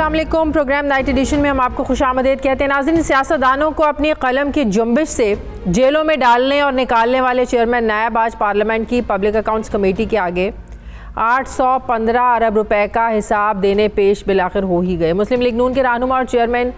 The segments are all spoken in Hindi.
अस्सलाम वालेकुम। प्रोग्राम नाइट एडिशन में हम आपको खुशामदीद कहते हैं। नाज़रीन, सियासतदानों को अपनी कलम की जुम्बिश से जेलों में डालने और निकालने वाले चेयरमैन नायब आज पार्लियामेंट की पब्लिक अकाउंट्स कमेटी के आगे 815 अरब रुपए का हिसाब देने पेश बिलाखिर हो ही गए। मुस्लिम लीग नून के रहनुमा और chairman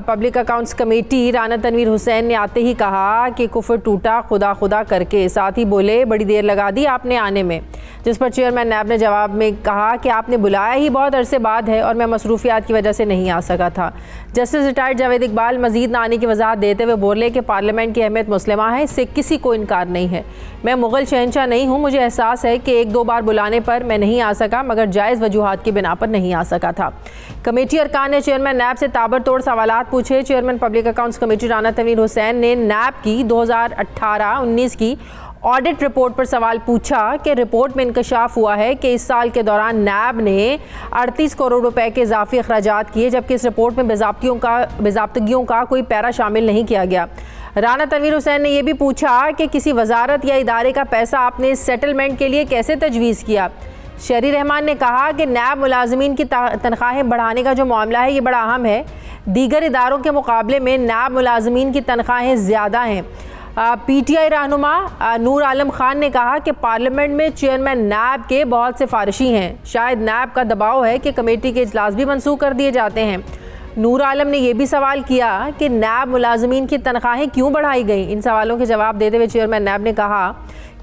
public accounts committee Rana Tanveer Hussain ने आते ही कहा कि कुफर टूटा खुदा खुदा करके, साथ ही बोले बड़ी देर लगा दी आपने आने में, जिस पर चेयरमैन नायब ने जवाब में कहा कि आपने बुलाया ही बहुत अरसे बाद है और मैं मसरूफियात की वजह से नहीं आ सका था। जस्टिस रिटायर्ड जावेद इकबाल मजीद न आने की वजाहत देते हुए बोले कि पार्लियामेंट की अहमियत मुस्लिमा है, इससे किसी को इनकार नहीं है। मैं मुगल शहनशाह नहीं हूँ, मुझे एहसास है कि एक दो बार बुलाने पर मैं नहीं आ सका, मगर जायज़ वजूहात की बिना पर नहीं आ सका था। कमेटी अरकान ने चेयरमैन नायब से ताबड़तोड़ सवालात पूछे। Chairman public accounts committee Rana Tanveer Hussain ने नायब की 2018-19 की ऑडिट रिपोर्ट पर सवाल पूछा कि रिपोर्ट में इंकशाफ हुआ है कि इस साल के दौरान नायब ने 38 करोड़ रुपए के इजाफी अखराजात किए, जबकि इस रिपोर्ट में बेज़ाब्तगियों का कोई पैरा शामिल नहीं किया गया। राना तनवीर हुसैन ने यह भी पूछा कि किसी वजारत या इदारे का पैसा आपने सेटलमेंट के लिए कैसे तजवीज़ किया। शहरी रहमान ने कहा कि नायब मुलाजमीन की तनख्वाहें बढ़ाने का जो मामला है ये बड़ा अहम है। दीगर इदारों के मुकाबले में नायब मुलाजमीन की तनख्वाहें ज़्यादा हैं। PTI रहनुमा नूर आलम खान ने कहा कि पार्लियामेंट में चेयरमैन नायब के बहुत से फारिशी हैं, शायद नायब का दबाव है कि कमेटी के इजलास भी मनसूख कर दिए जाते हैं। नूर आलम ने यह भी सवाल किया कि नायब मुलाजमीन की तनख्वाहें क्यों बढ़ाई गई। इन सवालों के जवाब देते हुए चेयरमैन नायब ने कहा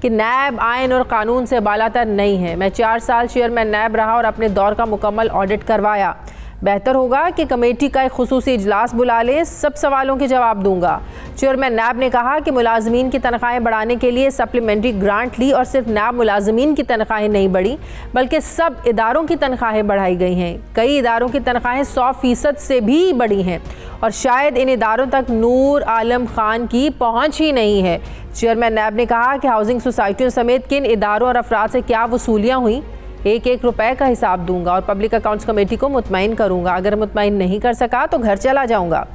कि नायब आइन और कानून से बालातर नहीं है। मैं 4 साल चेयरमैन नायब रहा और अपने दौर का मुकम्मल ऑडिट करवाया। बेहतर होगा कि कमेटी का एक खुसूसी इजलास बुला लें, सब सवालों के जवाब दूंगा। चेयरमैन नायब ने कहा कि मुलाजमीन की तनख्वाहें बढ़ाने के लिए सप्लीमेंट्री ग्रांट ली और सिर्फ नायब मुलाजमीन की तनख्वाहें नहीं बढ़ी बल्कि सब इदारों की तनख्वाहें बढ़ाई गई हैं। कई इदारों की तनख्वाहें 100% से भी बढ़ी हैं और शायद इन इदारों तक नूर आलम खान की पहुँच ही नहीं है। चेयरमैन नायब ने कहा कि हाउसिंग सोसाइटियों समेत किन इदारों और अफराद से क्या वसूलियाँ हुई, एक एक रुपए का हिसाब दूंगा और पब्लिक अकाउंट्स कमेटी को मुतमईन करूंगा। अगर मुतमईन नहीं कर सका तो घर चला जाऊंगा।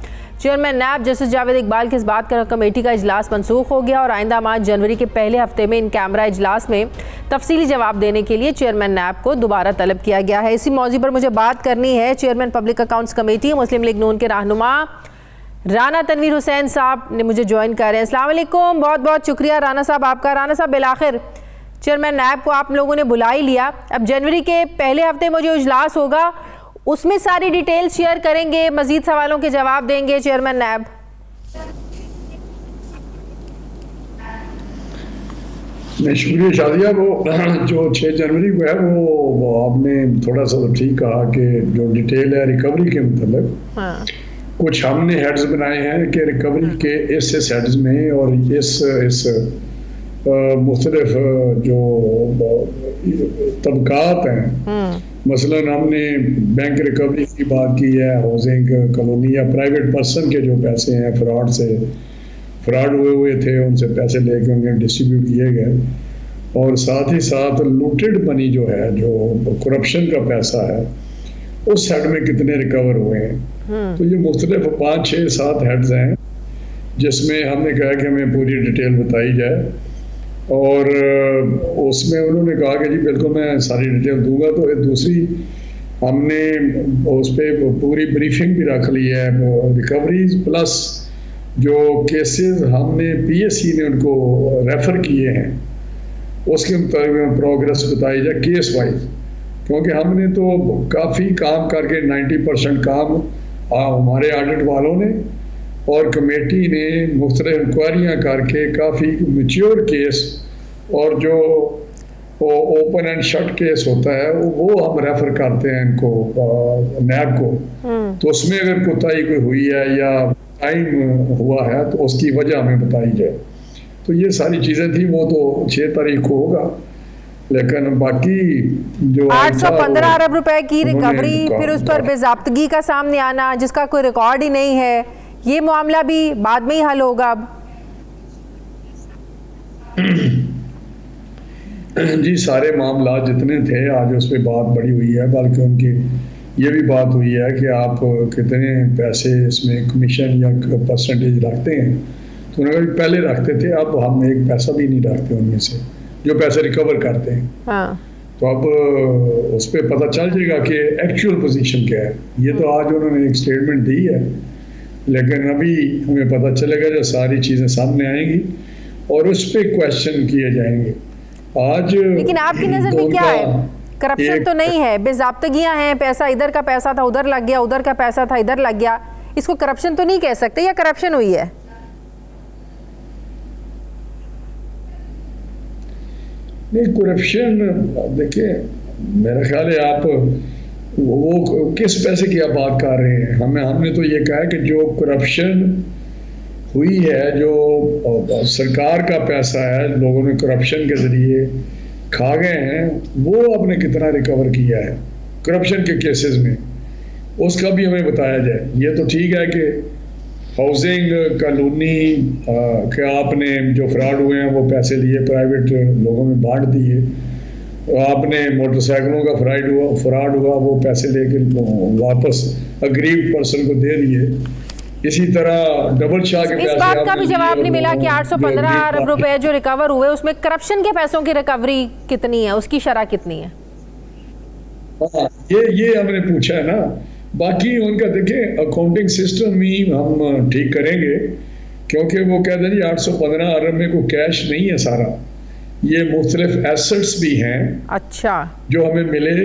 चेयरमैन नायब जस्टिस जावेद इकबाल की इस बात कर कमेटी का इजलास मनसूख हो गया और आइंदा माह जनवरी के पहले हफ्ते में इन कैमरा इजलास में तफसीली जवाब देने के लिए चेयरमैन नायब को दोबारा तलब किया गया है। इसी मौजू पर मुझे बात करनी है चेयरमैन पब्लिक अकाउंट्स कमेटी मुस्लिम लीग नून के रहनुमा राना तनवीर हुसैन साहब ने मुझे ज्वाइन कर रहे हैं। अस्सलाम वालेकुम, बहुत बहुत शुक्रिया राना साहब आपका। राना साहब, बिलाखिर चेयरमैन नायब को आप लोगों ने बुला ही लिया। अब जनवरी के पहले हफ्ते में जो इजलास होगा उसमें सारी डिटेल शेयर करेंगे, मजीद सवालों के जवाब देंगे चेयरमैन नायब। शुक्रिया शादिया। वो जो 6 जनवरी को है वो आपने थोड़ा सा तो ठीक कहा कि जो डिटेल है रिकवरी के मतलब कुछ हमने हेड्स बनाए हैं कि रिकवरी के इस हेड्स में और इस मुख्तलिफ जो तबकात हैं, मसलन हमने बैंक रिकवरी की बात की है, हाउसिंग कॉलोनी या प्राइवेट पर्सन के जो पैसे हैं फ्रॉड हुए थे उनसे पैसे लेके उन्हें डिस्ट्रीब्यूट किए गए, और साथ ही साथ लूटेड मनी जो है जो करप्शन का पैसा है उस हेड में कितने रिकवर हुए हैं। तो ये मुख्तलिफ 5, 6, 7 हेड्स हैं जिसमें हमने कहा कि हमें पूरी डिटेल बताई जाए और उसमें उन्होंने कहा कि जी बिल्कुल मैं सारी डिटेल दूंगा। तो दूसरी हमने उस पर पूरी ब्रीफिंग भी रख ली है, रिकवरीज प्लस जो केसेस हमने PSC ने उनको रेफ़र किए हैं उसके मुताबिक प्रोग्रेस बताई जाए केस वाइज, क्योंकि हमने तो काफ़ी काम करके 90% काम हमारे ऑडिट वालों ने और कमेटी ने मुख्तलिफ इंक्वायरियाँ करके काफ़ी मैच्योर केस और जो ओपन एंड शट केस होता है वो हम रेफर करते हैं इनको नैब को। तो उसमें अगर कोताही कोई हुई है या टाइम हुआ है तो उसकी वजह हमें बताई जाए। तो ये सारी चीज़ें थी, वो तो 6 तारीख को होगा, लेकिन बाकी जो 815 अरब रुपए की रिकवरी, फिर उस पर बेज़ाब्तगी का सामने आना जिसका कोई रिकॉर्ड ही नहीं है, ये मामला भी बाद में ही हल होगा। अब जी सारे मामला जितने थे आज उस पर बात बड़ी हुई है, बल्कि उनकी ये भी बात हुई है कि आप कितने पैसे इसमें कमीशन या परसेंटेज रखते हैं। तो उन्होंने पहले रखते थे, अब हम एक पैसा भी नहीं रखते उनमें से जो पैसे रिकवर करते हैं। तो अब उस पर पता चल जाएगा कि एक्चुअल पोजीशन क्या है। ये तो आज उन्होंने एक स्टेटमेंट दी है, लेकिन अभी हमें पता चलेगा जब सारी चीज़ें सामने आएंगी और उस पर क्वेश्चन किए जाएंगे। आज लेकिन आपकी नज़र में क्या है? करप्शन तो नहीं है, बेज़ाब्तगियां हैं, पैसा इधर का पैसा था उधर लग गया, उधर का पैसा था इधर लग गया, इसको करप्शन तो नहीं कह सकते, या करप्शन हुई है? नहीं, करप्शन देखिए, मेरा ख्याल है आप वो किस पैसे की आप बात कर रहे हैं। हमने तो ये कहा है कि जो करप्शन हुई है, जो सरकार का पैसा है लोगों ने करप्शन के जरिए खा गए हैं, वो आपने कितना रिकवर किया है करप्शन के केसेस में, उसका भी हमें बताया जाए। ये तो ठीक है कि हाउसिंग कॉलोनी के आपने जो फ्रॉड हुए हैं वो पैसे लिए प्राइवेट लोगों में बांट दिए, आपने मोटरसाइकिलों का फ्रॉड हुआ वो पैसे लेकर वापस अग्रीव पर्सन को दे दिए। इसी तरह डबल शाह के पैसे, इस बात का भी जवाब नहीं मिला कि 815 अरब रुपए जो रिकवर हुए उसमें करप्शन के पैसों की रिकवरी कितनी है, उसकी शरह कितनी है? हाँ, ये हमने पूछा है ना। बाकी उनका देखें अकाउंटिंग सिस्टम ही हम ठीक करेंगे, क्योंकि वो कहते हैं जी 815 अरब में कोई कैश नहीं है सारा, ये मुख्तलिफ एसेट्स भी हैं। अच्छा, जो हमें मिले,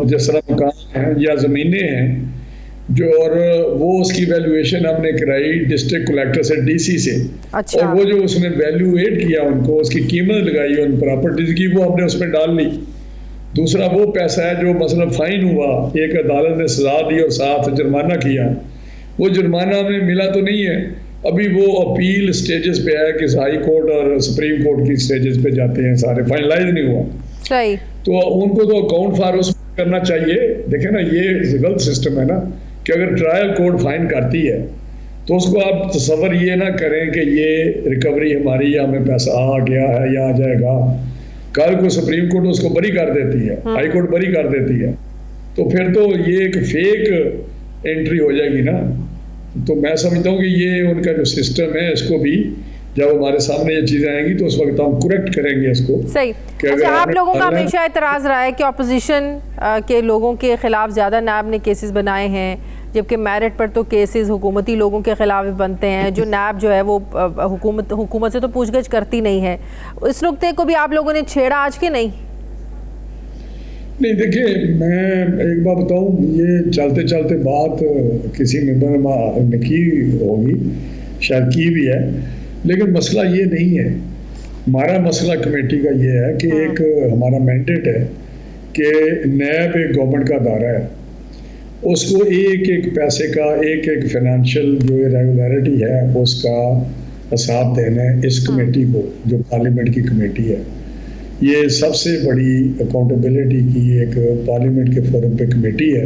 जिस तरह मकान हैं या ज़मीनें हैं जो, और वो उसकी वैल्यूएशन हमने कराई डिस्ट्रिक्ट कलेक्टर से, डीसी से। अच्छा। और वो जो उसने वैल्यूएट किया उनको, उसकी कीमत लगाई उन प्रॉपर्टीज की, वो हमने उसमें डाल ली। दूसरा वो पैसा है जो मसलन फाइन हुआ, एक अदालत ने सजा दी और साथ जुर्माना किया, वो जुर्माना हमें मिला तो नहीं है, अभी वो अपील स्टेजेस पे है कि हाई कोर्ट और सुप्रीम कोर्ट की स्टेजेस पे जाते हैं, सारे फाइनलाइज नहीं हुआ। सही। तो उनको तो अकाउंट फॉर उस करना चाहिए। देखे ना, ये गलत सिस्टम है ना कि अगर ट्रायल कोर्ट फाइन करती है तो उसको आप तसव्वुर ये ना करें कि ये रिकवरी हमारी, या हमें पैसा आ गया है या आ जाएगा। कल को सुप्रीम कोर्ट उसको बरी कर देती है, हाई कोर्ट बरी कर देती है, तो फिर तो ये एक फेक एंट्री हो जाएगी ना। तो मैं समझता हूँ कि ये उनका जो सिस्टम है, इसको भी जब हमारे सामने ये चीजें आएंगी तो उस वक्त हम करेक्ट करेंगे इसको। सही। अच्छा, आप लोगों का हमेशा एतराज़ रहा है कि ऑपोजिशन के लोगों के खिलाफ ज़्यादा नायब ने केसेस बनाए हैं, जबकि मेरिट पर तो केसेस हुकूमती लोगों के खिलाफ भी बनते हैं। जो नायब जो है वो हुकूमत से तो पूछगछ करती नहीं है। इस नुक्ते को भी आप लोगों ने छेड़ा आज के? नहीं, देखिए, मैं एक बात बताऊं, ये चलते चलते बात किसी मेंबर ने की होगी, शायद की भी है, लेकिन मसला ये नहीं है। हमारा मसला कमेटी का ये है कि एक हमारा मैंडेट है कि नैब एक गवर्नमेंट का अदारा है, उसको एक एक पैसे का, एक एक फाइनेंशियल जो इरेगुलरिटी है उसका हिसाब देना है इस कमेटी को, जो पार्लियामेंट की कमेटी है। ये सबसे बड़ी अकाउंटेबिलिटी की एक पार्लियामेंट के फोरम पे कमेटी है।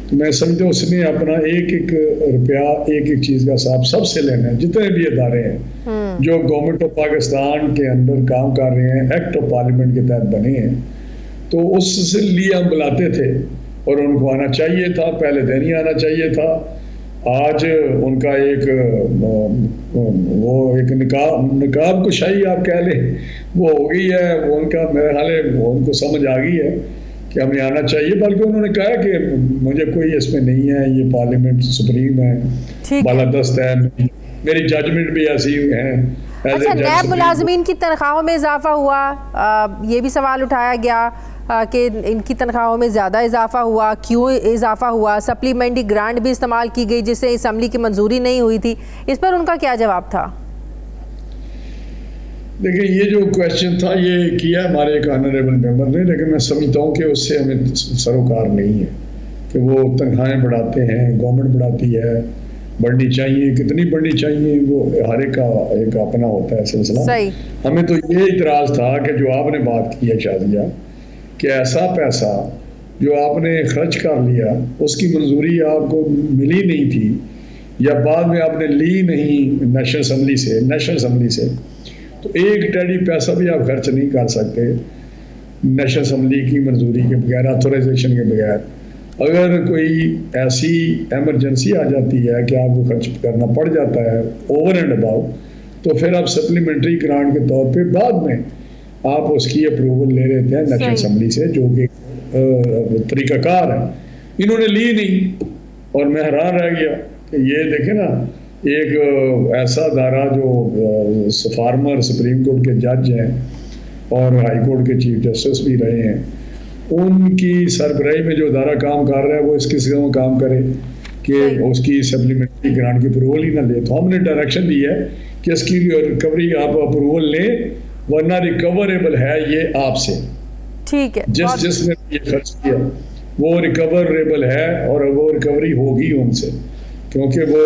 तो मैं समझता हूँ उसने अपना एक एक रुपया, एक एक चीज़ का हिसाब सबसे लेना है। जितने भी इदारे हैं जो गवर्नमेंट ऑफ पाकिस्तान के अंदर काम कर रहे हैं, एक्ट ऑफ पार्लियामेंट के तहत बने हैं, तो उससे लिए हम बुलाते थे और उनको आना चाहिए था, पहले दिन ही आना चाहिए था। आज उनका एक वो एक निकाब कुशाई आप कह लें, वो हो गई है। वो उनका मेरे ख्याल है उनको समझ आ गई है कि हमें आना चाहिए, बल्कि उन्होंने कहा कि मुझे कोई इसमें नहीं है, ये पार्लियामेंट सुप्रीम है, बालादस्त है, मेरी जजमेंट भी ऐसी है। अच्छा, नैब मुलाजमीन की तनख्वाहों में इजाफा हुआ, ये भी सवाल उठाया गया कि इनकी तनख्वाहों में ज़्यादा इजाफा हुआ, क्यों इजाफा हुआ? सप्लीमेंट्री ग्रांट भी इस्तेमाल की गई जिससे असम्बली की मंजूरी नहीं हुई थी, इस पर उनका क्या जवाब था? देखिए, ये जो क्वेश्चन था ये किया हमारे एक ऑनरेबल मेंबर ने, लेकिन मैं समझता हूँ कि उससे हमें सरोकार नहीं है कि वो तनख्वाहें बढ़ाते हैं, गवर्नमेंट बढ़ाती है, बढ़नी चाहिए, कितनी बढ़नी चाहिए, वो हर एक का एक अपना होता है सिलसिला। हमें तो ये इतराज़ था कि जो आपने बात की है शादिया, कि ऐसा पैसा जो आपने खर्च कर लिया उसकी मंजूरी आपको मिली नहीं थी, या बाद में आपने ली नहीं नेशनल असम्बली से, तो एक टेडी पैसा भी आप खर्च नहीं कर सकते नेशनल असम्बली की मंजूरी के बगैर, ऑथोराइजेशन के बगैर। अगर कोई ऐसी एमरजेंसी आ जाती है कि आपको खर्च करना पड़ जाता है ओवर एंड अबाउट, तो फिर आप सप्लीमेंट्री ग्रांट के तौर पे बाद में आप उसकी अप्रूवल ले रहे थे नेशनल असेंबली से, जो कि तरीकाकार है, इन्होंने ली नहीं। और मैं हैरान रह गया कि ये देखे ना, एक ऐसा अदारा जो फार्मर सुप्रीम कोर्ट के जज हैं और हाई कोर्ट के चीफ जस्टिस भी रहे हैं, उनकी सरबराही में जो अदारा काम कर रहा है वो इस किस्म का काम करे कि उसकी सप्लीमेंट्री ग्रांट की अप्रूवल ही ना ले। तो हमने डायरेक्शन दी है कि इसकी रिकवरी आप अप्रूवल लें, वरना रिकवरेबल है ये आपसे। ठीक है, जिसने ये खर्च किया वो रिकवरेबल है और वो रिकवरी होगी उनसे, क्योंकि वो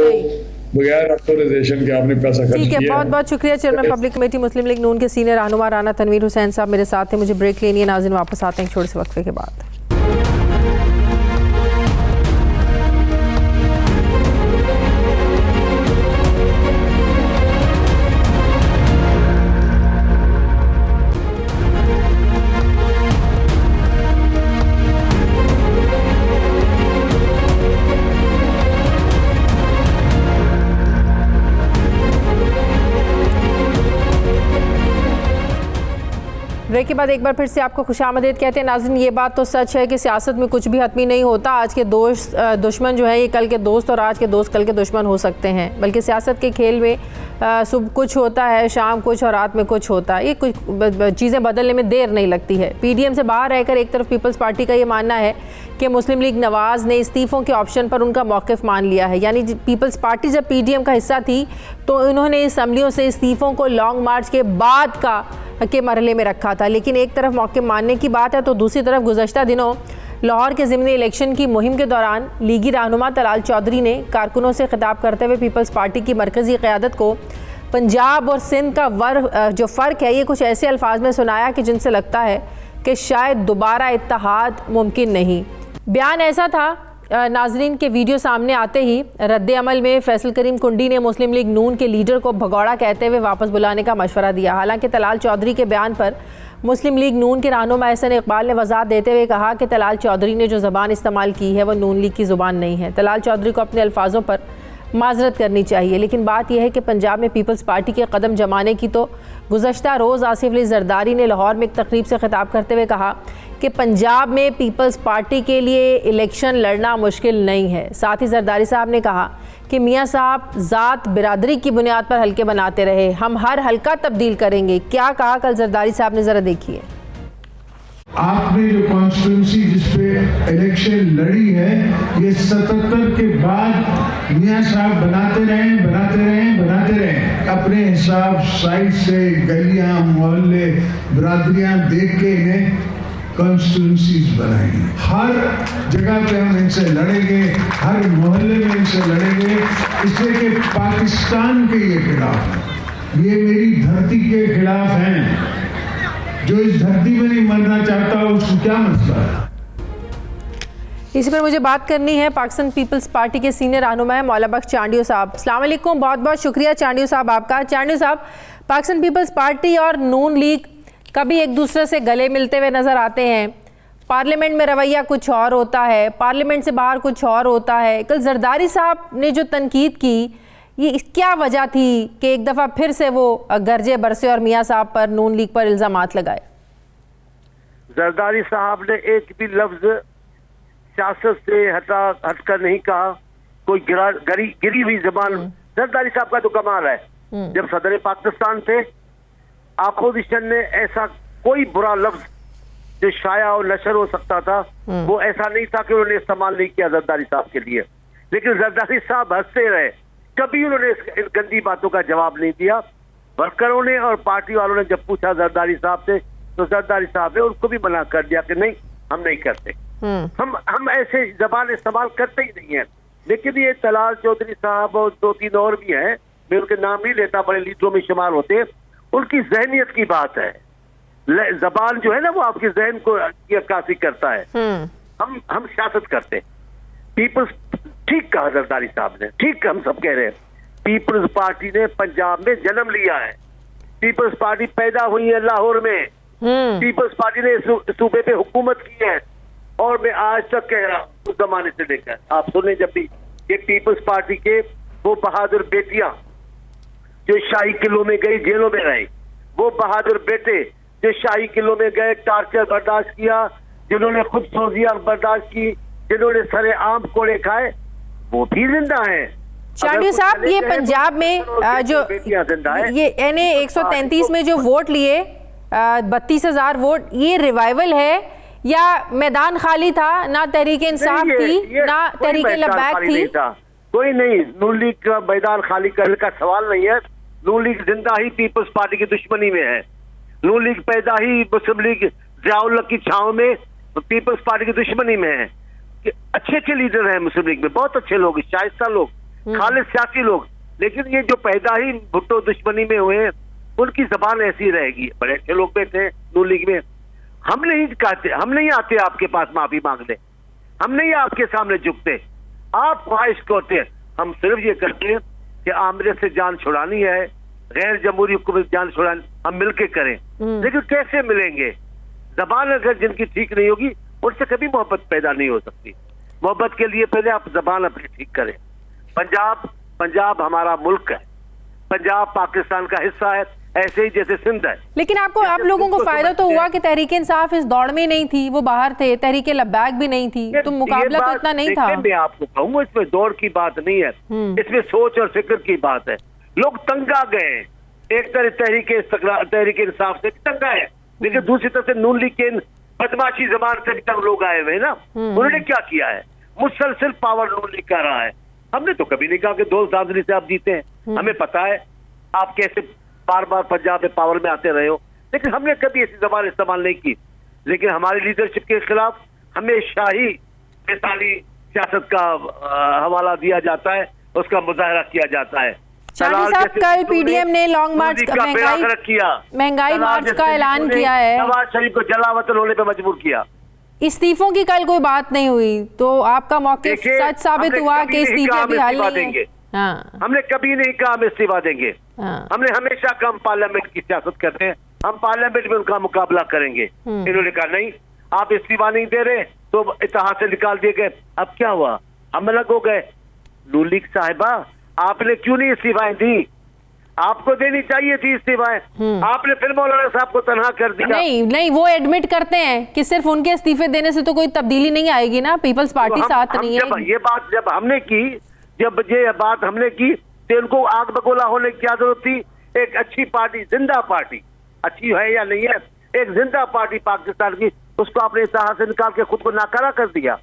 बगैर ऑथराइजेशन के आपने पैसा खर्च किया। ठीक है, बहुत बहुत शुक्रिया चेयरमैन पब्लिक कमेटी मुस्लिम लीग नून के सीनियर रहनुमा राना तनवीर हुसैन साहब मेरे साथ हैं। मुझे ब्रेक लेनी है नाज़रीन, वापस आते हैं छोटे से वक्फे के बाद। ब्रेक के बाद एक बार फिर से आपको खुशामदीद कहते हैं नाज़रीन। ये बात तो सच है कि सियासत में कुछ भी हतमी नहीं होता। आज के दुश्मन जो है ये कल के दोस्त, और आज के दोस्त कल के दुश्मन हो सकते हैं। बल्कि सियासत के खेल में सुबह कुछ होता है, शाम कुछ और रात में कुछ होता है। ये कुछ चीज़ें बदलने में देर नहीं लगती है। पीडीएम से बाहर रहकर एक तरफ पीपल्स पार्टी का ये मानना है कि मुस्लिम लीग नवाज़ ने इस्तीफ़ों के ऑप्शन पर उनका मौक़िफ़ मान लिया है। यानी पीपल्स पार्टी जब पीडीएम का हिस्सा थी तो उन्होंने असम्बलियों से इस्तीफ़ों को लॉन्ग मार्च के बाद के मरहले में रखा था। लेकिन एक तरफ मौक़िफ़ मानने की बात है तो दूसरी तरफ गुज़श्ता दिनों लाहौर के ज़िमनी इलेक्शन की मुहिम के दौरान लीगी रहनुमा तलाल चौधरी ने कारकुनों से खिताब करते हुए पीपल्स पार्टी की मरकज़ी क़यादत को पंजाब और सिंध का जो फ़र्क है ये कुछ ऐसे अल्फाज में सुनाया कि जिनसे लगता है कि शायद दोबारा इत्तेहाद मुमकिन नहीं। बयान ऐसा था नाजरीन के वीडियो सामने आते ही रद्द अमल में फैसल करीम कुंडी ने मुस्लिम लीग नून के लीडर को भगौड़ा कहते हुए वापस बुलाने का मशवरा दिया। हालांकि तलाल चौधरी के बयान पर मुस्लिम लीग नून के रहनुमा एहसन इकबाल ने वजाहत देते हुए कहा कि तलाल चौधरी ने जो ज़बान इस्तेमाल की है वह नून लीग की ज़ुबान नहीं है। तलाल चौधरी को अपने अल्फाजों पर माजरत करनी चाहिए। लेकिन बात यह है कि पंजाब में पीपल्स पार्टी के कदम जमाने की तो गुज़श्ता रोज़ आसिफ अली जरदारी ने लाहौर में एक तकरीब से खिताब करते हुए कहा कि पंजाब में पीपल्स पार्टी के लिए इलेक्शन लड़ना मुश्किल नहीं है। साथ ही जरदारी साहब ने कहा कि मियाँ साहब ज़ात बिरादरी की बुनियाद पर हल्के बनाते रहे, हम हर हल्का तब्दील करेंगे। क्या कहा कल जरदारी साहब ने, ज़रा देखिए। आपने जो कॉन्स्टिट्यूंसी जिसपे इलेक्शन लड़ी है ये 77 के बाद मियाँ साहब बनाते रहे अपने हिसाब साइज से, गलियां मोहल्ले बिरादरियां देख के इन्हें कॉन्स्टिट्यूंसीज बनाएंगे। हर जगह पे हम इनसे लड़ेंगे, हर मोहल्ले में इनसे लड़ेंगे, इसलिए कि पाकिस्तान के ये खिलाफ है, ये मेरी धरती के खिलाफ हैं। जो इस धरती में नहीं मरना चाहता उसको क्या मसला है। इसी पर मुझे बात करनी है पाकिस्तान पीपल्स पार्टी के सीनियर रहनुमा मौला बख्श चांडियो साहब। अस्सलाम वालेकुम, बहुत बहुत शुक्रिया चांडियो साहब आपका। चांडियो साहब, पाकिस्तान पीपल्स पार्टी और नून लीग कभी एक दूसरे से गले मिलते हुए नज़र आते हैं। पार्लियामेंट में रवैया कुछ और होता है, पार्लियामेंट से बाहर कुछ और होता है। कल जरदारी साहब ने जो तनकीद की, ये क्या वजह थी कि एक दफ़ा फिर से वो गरजे बरसे और मियाँ साहब पर, नून लीग पर इल्ज़ामात लगाए? जरदारी साहब ने एक भी लफ्ज सियासत से हटकर नहीं कहा, कोई गिरी हुई जबान। जरदारी साहब का तो कमाल है, जब सदर पाकिस्तान थे अपोजिशन ने ऐसा कोई बुरा लफ्ज जो शाया और नशर हो सकता था वो ऐसा नहीं था कि उन्होंने इस्तेमाल नहीं किया जरदारी साहब के लिए। लेकिन जरदारी साहब हंसते रहे, कभी उन्होंने इन गंदी बातों का जवाब नहीं दिया। वर्करों ने और पार्टी वालों ने जब पूछा जरदारी साहब से तो जरदारी साहब ने उनको भी मना कर दिया कि नहीं, हम नहीं करते, हम ऐसे जबान इस्तेमाल करते ही नहीं है। लेकिन ये तलाल चौधरी साहब और 2-3 और भी हैं, मैं उनके नाम नहीं लेता, बड़े लीडरों में शुमार होते हैं। उनकी जहनियत की बात है, जबान जो है ना वो आपके जहन को अक्कासी करता है। हम सियासत करते। पीपल्स, ठीक कहा जरदारी साहब ने, ठीक हम सब कह रहे हैं, पीपल्स पार्टी ने पंजाब में जन्म लिया है, पीपल्स पार्टी पैदा हुई है लाहौर में, पीपल्स पार्टी ने सूबे पे हुकूमत की है। और मैं आज तक कह रहा हूं उस जमाने से लेकर, आप सुने जब भी ये पीपल्स पार्टी के वो बहादुर बेटियां जो शाही किलों में गई, जेलों में रहे, वो बहादुर बेटे जो शाही किलों में गए, टार्चर बर्दाश्त किया, जिन्होंने खुद सोजियां बर्दाश्त की, जिन्होंने सरेआम कोड़े खाए, वो भी जिंदा है। चांडियो साहब, ये पंजाब में जो ये एनए 133 में जो वोट लिए 32,000 वोट, ये रिवाइवल है या मैदान खाली था? ना तहरीक इंसाफ थी ना तहरीक लब्बैक थी? कोई नहीं, नून लीग का मैदान खाली करने का सवाल नहीं है। नून लीग जिंदा ही पीपल्स पार्टी की दुश्मनी में है। नून लीग पैदा ही मुस्लिम लीग ज़ियाउल हक की छांव में पीपल्स पार्टी की दुश्मनी में है। अच्छे अच्छे लीडर हैं मुस्लिम लीग में, बहुत अच्छे लोग, शाइस्ता लोग, खालिद सियासी लोग, लेकिन ये जो पैदा ही भुट्टो दुश्मनी में हुए, उनकी जबान ऐसी रहेगी। बड़े अच्छे लोग बैठे नून लीग में। हम नहीं कहते, हम नहीं आते आपके पास माफी मांगने, हम नहीं आपके सामने झुकते, आप ख्वाहिश करते। हम सिर्फ ये करते हैं कि आमरे से जान छुड़ानी है, गैर जमहूरी हुकूमत जान छुड़ानी, हम मिलके करें। लेकिन कैसे मिलेंगे? जबान अगर जिनकी ठीक नहीं होगी, उनसे कभी मोहब्बत पैदा नहीं हो सकती। मोहब्बत के लिए पहले आप जबान अपनी ठीक करें। पंजाब हमारा मुल्क है, पंजाब पाकिस्तान का हिस्सा है, ऐसे ही जैसे सिंध है। लेकिन आप लोगों को फायदा तो हुआ कि तहरीक इंसाफ इस दौड़ में नहीं थी, वो बाहर थे, तहरीक लब्बैक भी नहीं थी, तो मुकाबला तो इतना नहीं था। मैं आपको कहूँगा, इसमें दौड़ की बात नहीं है, इसमें सोच और फिक्र की बात है। लोग तंग आ गए, एक तरह तहरीक इंसाफ से तंग आए, लेकिन दूसरी तरफ से नून लीग के बदमाशी जबान से भी तंग लोग आए हुए ना। उन्होंने क्या किया है? मुसलसल पावर नून लीग कर रहा है। हमने तो कभी नहीं कहा कि दोस्त दादरी से आप जीते हैं, हमें पता है आप कैसे बार बार पंजाब में पावर में आते रहे हो, लेकिन हमने कभी ऐसी जबान इस्तेमाल नहीं की। लेकिन हमारी लीडरशिप के खिलाफ हमेशा ही मिसाली सियासत का हवाला दिया जाता है, उसका मुजाहरा किया जाता है। चांडी साहब, कल पीडीएम ने लॉन्ग मार्च महंगाई मार्च का ऐलान किया है, नवाज शरीफ को जलावतन होने पर मजबूर किया। इस्तीफों की कल कोई बात नहीं हुई, तो आपका मौके सच साबित हुआ कि इस्तीफे भी हल नहीं है। हाँ। हमने कभी नहीं कहा हम इस्तीफा देंगे। हाँ। हमने हमेशा कहा हम पार्लियामेंट की सियासत करते हैं, हम पार्लियामेंट में उनका मुकाबला करेंगे। इन्होंने कहा नहीं, आप इस्तीफा नहीं दे रहे, तो इत्तेहाद से निकाल दिए गए। अब क्या हुआ? हम अलग हो गए। नून लीग साहिबा, आपने क्यों नहीं इस्तीफाएं दी? आपको देनी चाहिए थी इस्तीफाएं, आपने फिर मौलाना साहब को तनहा कर दिया। नहीं, वो एडमिट करते हैं कि सिर्फ उनके इस्तीफे देने से तो कोई तब्दीली नहीं आएगी ना, पीपल्स पार्टी साथ नहीं है। ये बात जब हमने की, तो उनको आग बगोला होने की क्या जरूरत थी? एक अच्छी पार्टी, जिंदा पार्टी, अच्छी है या नहीं है, एक जिंदा पार्टी पाकिस्तान की, उसको आपने इत्तेहाद से निकाल के खुद को नाकारा कर दिया।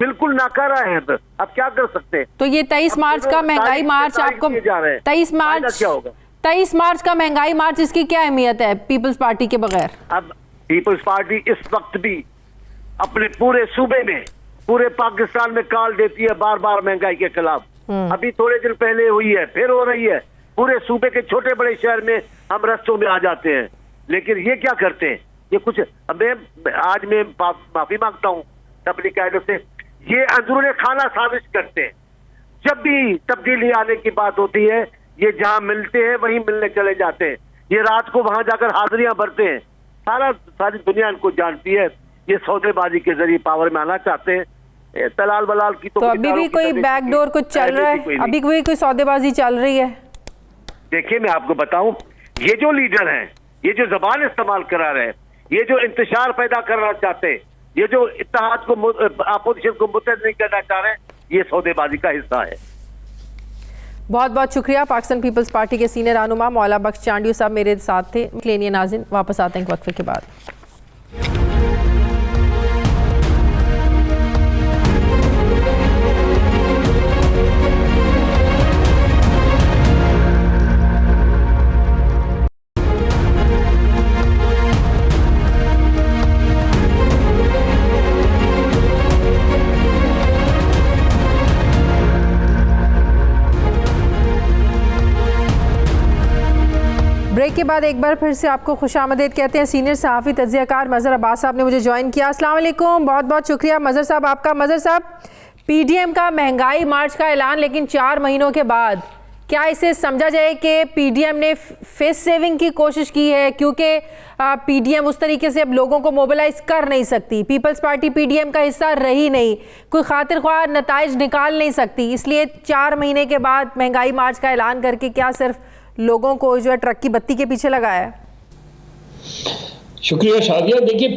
बिल्कुल नाकारा है। अब क्या कर सकते हैं? तो ये 23 मार्च का महंगाई मार्च आपको 23 मार्च का महंगाई मार्च, इसकी क्या अहमियत है पीपल्स पार्टी के बगैर? अब पीपल्स पार्टी इस वक्त भी अपने पूरे सूबे में, पूरे पाकिस्तान में कॉल देती है बार बार महंगाई के खिलाफ। अभी थोड़े दिन पहले हुई है, फिर हो रही है। पूरे सूबे के छोटे बड़े शहर में हम रस्तों में आ जाते हैं, लेकिन ये क्या करते हैं? ये कुछ आज मैं माफी मांगता हूँ अपनी कैडर से, ये अंदरूनी खाना साजिश करते हैं। जब भी तब्दीली आने की बात होती है, ये जहां मिलते हैं वहीं मिलने चले जाते हैं। ये रात को वहां जाकर हाजिरियां भरते हैं। सारी दुनिया इनको जानती है, ये सौदेबाजी के जरिए पावर में आना चाहते हैं। तलाल बलाल की तो अभी भी कोई बैकडोर कुछ चल रहा है, अभी कोई सौदेबाजी चल रही है। देखिए मैं आपको बताऊं, ये जो लीडर हैं, ये जो जबान इस्तेमाल करा रहे हैं, ये जो इंतशार पैदा करना चाहते हैं, ये जो इत्तेहाद को, अपोजिशन को मुत्तहद नहीं करना चाह रहे हैं, ये सौदेबाजी का हिस्सा है। बहुत बहुत शुक्रिया। पाकिस्तान पीपल्स पार्टी के सीनियर रहनुमा मौला बख्श चांडियो साहब मेरे साथ थे। क्लेनिया नाज़रीन, वापस आते हैं एक वक्फे के बाद। ब्रेक के बाद एक बार फिर से आपको खुशामदीद कहते हैं। सीनियर सहाफ़ी तज्ज़ियाकार मज़हर अब्बास साहब ने मुझे ज्वाइन किया। अस्सलाम वालेकुम, बहुत बहुत शुक्रिया मज़हर साहब आपका। मज़हर साहब, पीडीएम का महंगाई मार्च का ऐलान लेकिन 4 महीनों के बाद, क्या इसे समझा जाए कि पीडीएम ने फेस सेविंग की कोशिश की है? क्योंकि पीडीएम उस तरीके से अब लोगों को मोबिलाइज कर नहीं सकती, पीपल्स पार्टी पीडीएम का हिस्सा रही नहीं, कोई खातिर ख्वाह नताइज निकाल नहीं सकती, इसलिए 4 महीने के बाद महंगाई मार्च का ऐलान करके क्या सिर्फ लोगों को जो है ट्रक की बत्ती के पीछे लगाया है? शुक्रिया शादिया। देखिए,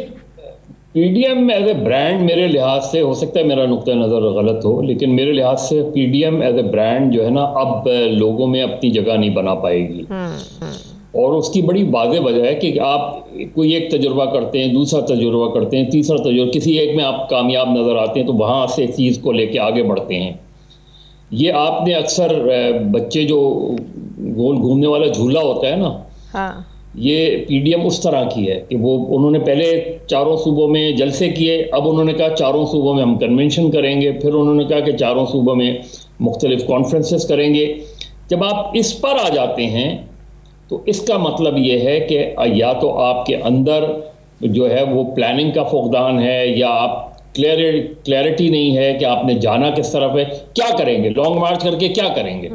पीडीएम एज ए ब्रांड मेरे लिहाज से, हो सकता है मेरा नुक्ता नज़र गलत हो, लेकिन मेरे लिहाज से पीडीएम एज ए ब्रांड जो है ना, अब लोगों में अपनी जगह नहीं बना पाएगी। और उसकी बड़ी वाज़ेह वजह है कि आप कोई एक तजुर्बा करते हैं, दूसरा तजुर्बा करते हैं, तीसरा तजुर्बा, किसी एक में आप कामयाब नज़र आते हैं तो वहाँ से चीज़ को लेके आगे बढ़ते हैं। ये आपने अक्सर बच्चे जो गोल घूमने वाला झूला होता है ना, हाँ। ये पीडीएम उस तरह की है कि वो उन्होंने पहले चारों सूबों में जलसे किए, अब उन्होंने कहा चारों सूबों में हम कन्वेंशन करेंगे, फिर उन्होंने कहा कि चारों सूबों में मुख्तलिफ कॉन्फ्रेंसेस करेंगे। जब आप इस पर आ जाते हैं तो इसका मतलब ये है कि या तो आपके अंदर जो है वो प्लानिंग का फुकदान है, या आप क्लैरिटी नहीं है कि आपने जाना किस तरफ है, क्या करेंगे, लॉन्ग मार्च करके क्या करेंगे।